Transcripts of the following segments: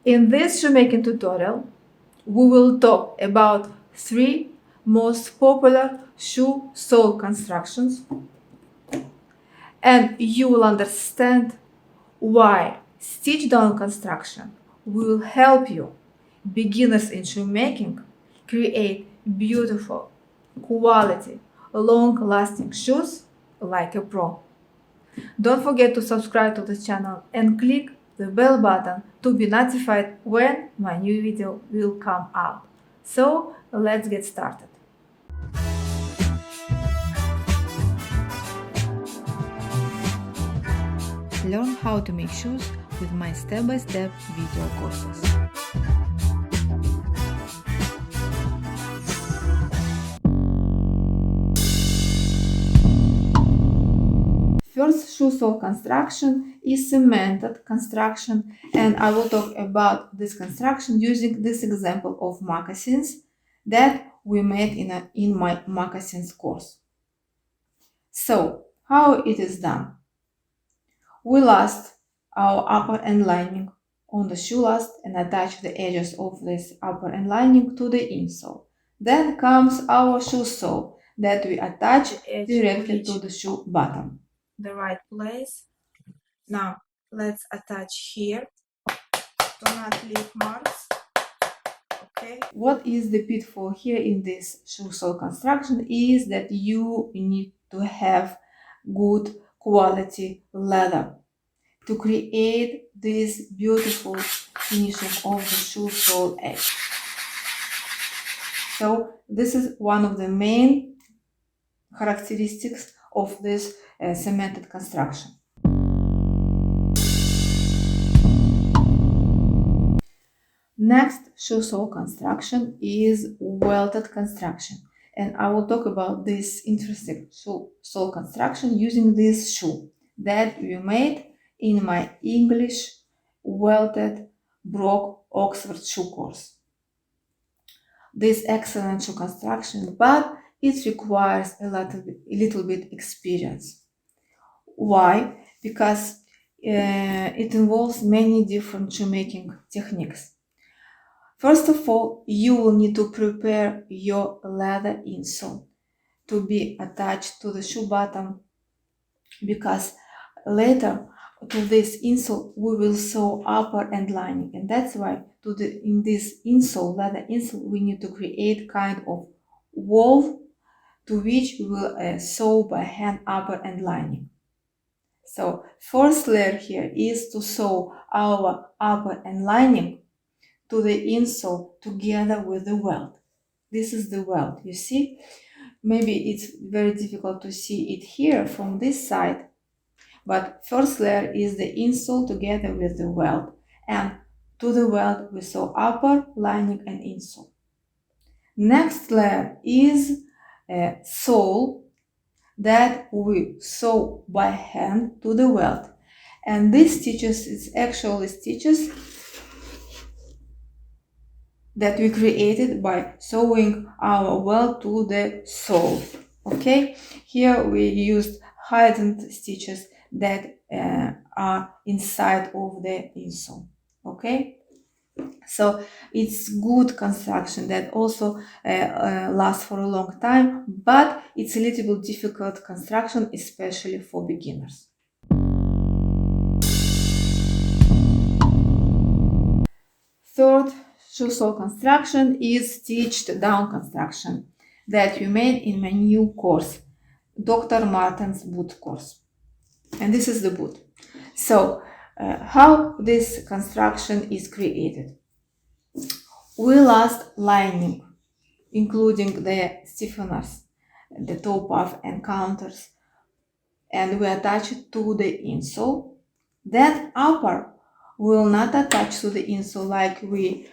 In this shoemaking tutorial, we will talk about 3 most popular shoe sole constructions, and you will understand why stitch down construction will help you, beginners in shoemaking, create beautiful, quality, long-lasting shoes like a pro. Don't forget to subscribe to the channel and click the bell button to be notified when my new video will come out. So let's get started. Learn how to make shoes with my step-by-step video courses. First shoe sole construction is cemented construction, and I will talk about this construction using this example of moccasins that we made in my moccasins course. So, how it is done? We last our upper end lining on the shoe last and attach the edges of this upper end lining to the insole. Then comes our shoe sole that we attach directly to the shoe bottom. The right place. Now let's attach here to not leave marks. Okay. What is the pitfall here in this shoe sole construction is that you need to have good quality leather to create this beautiful finishing of the shoe sole edge. So this is one of the main characteristics of this cemented construction. Next shoe sole construction is welted construction, and I will talk about this interesting shoe sole construction using this shoe that we made in my English welted Brock Oxford shoe course. This excellent shoe construction, but it requires a little bit experience. Why? Because it involves many different shoemaking techniques. First of all, you will need to prepare your leather insole to be attached to the shoe bottom, because later to this insole we will sew upper end lining, and that's why in this insole, leather insole, we need to create kind of wall to which we will sew by hand upper end lining. So first layer here is to sew our upper end lining to the insole together with the welt. This is the welt, you see? Maybe it's very difficult to see it here from this side, but first layer is the insole together with the welt, and to the welt we sew upper lining and insole. Next layer is a sole that we sew by hand to the welt, and these stitches is actually stitches that we created by sewing our welt to the sole. Okay, here we used hidden stitches that are inside of the insole. Okay, so it's good construction that also lasts for a long time, but it's a little bit difficult construction, especially for beginners. Third shoe sole construction is stitched down construction that we made in my new course, Dr.Martens Boots course. And this is the boot. So how this construction is created? We last lining, including the stiffeners, the toe puff and counters, and we attach it to the insole. That upper will not attach to the insole like we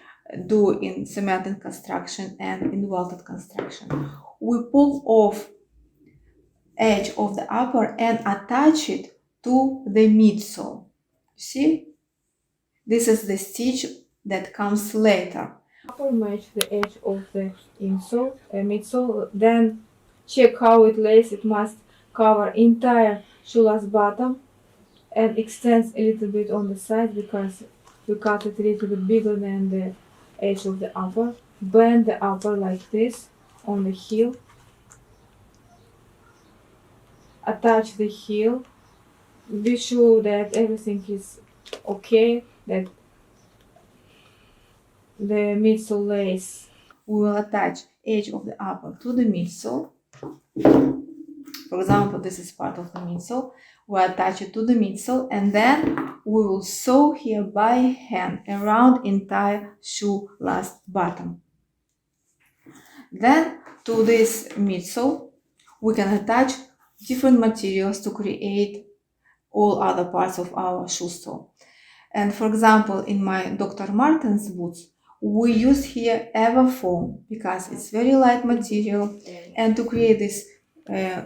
do in cemented construction and in welted construction. We pull off edge of the upper and attach it to the midsole. See, this is the stitch that comes later. Upper match the edge of the insole, midsole. Then check how it lays. It must cover entire shoelace bottom and extends a little bit on the side, because we cut it a little bit bigger than the edge of the upper. Bend the upper like this on the heel. Attach the heel. Be sure that everything is okay, that the midsole lace. We will attach edge of the upper to the midsole. For example, this is part of the midsole. We attach it to the midsole and then we will sew here by hand around entire shoe last bottom. Then to this midsole we can attach different materials to create all other parts of our shoe sole. And for example, in my Dr.Martens boots, we use here Everfoam because it's very light material, and to create this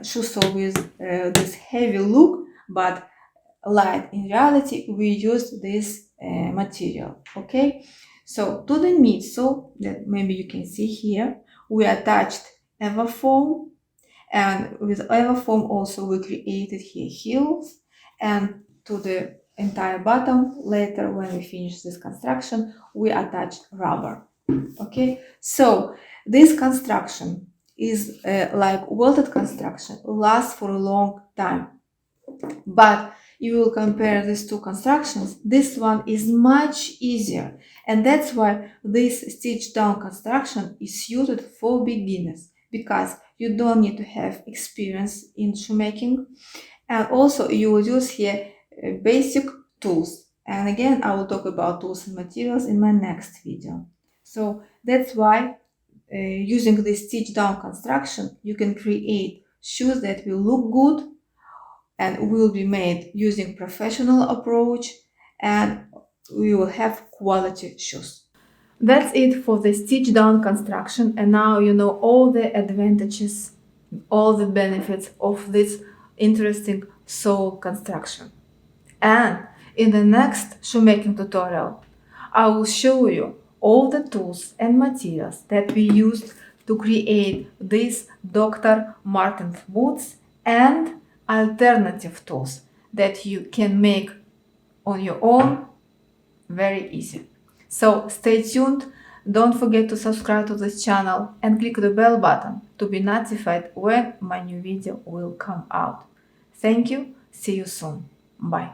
shoe sole with this heavy look but light in reality, we use this material. Okay, so to the midsole that maybe you can see here, we attached Everfoam, and with Everfoam also we created here heels, and to the entire bottom later when we finish this construction we attach rubber. Okay, so this construction is like welted construction, lasts for a long time, but you will compare these two constructions, this one is much easier, and that's why this stitch down construction is suited for beginners, because you don't need to have experience in shoemaking, and also you will use here basic tools. And again, I will talk about tools and materials in my next video. So that's why using this stitch down construction, you can create shoes that will look good and will be made using professional approach, and we will have quality shoes. That's it for the stitch down construction, and now you know all the advantages, all the benefits of this interesting sole construction. And in the next shoemaking tutorial, I will show you all the tools and materials that we used to create these Dr. Martens boots and alternative tools that you can make on your own very easy. So stay tuned, don't forget to subscribe to this channel and click the bell button to be notified when my new video will come out. Thank you, see you soon, bye.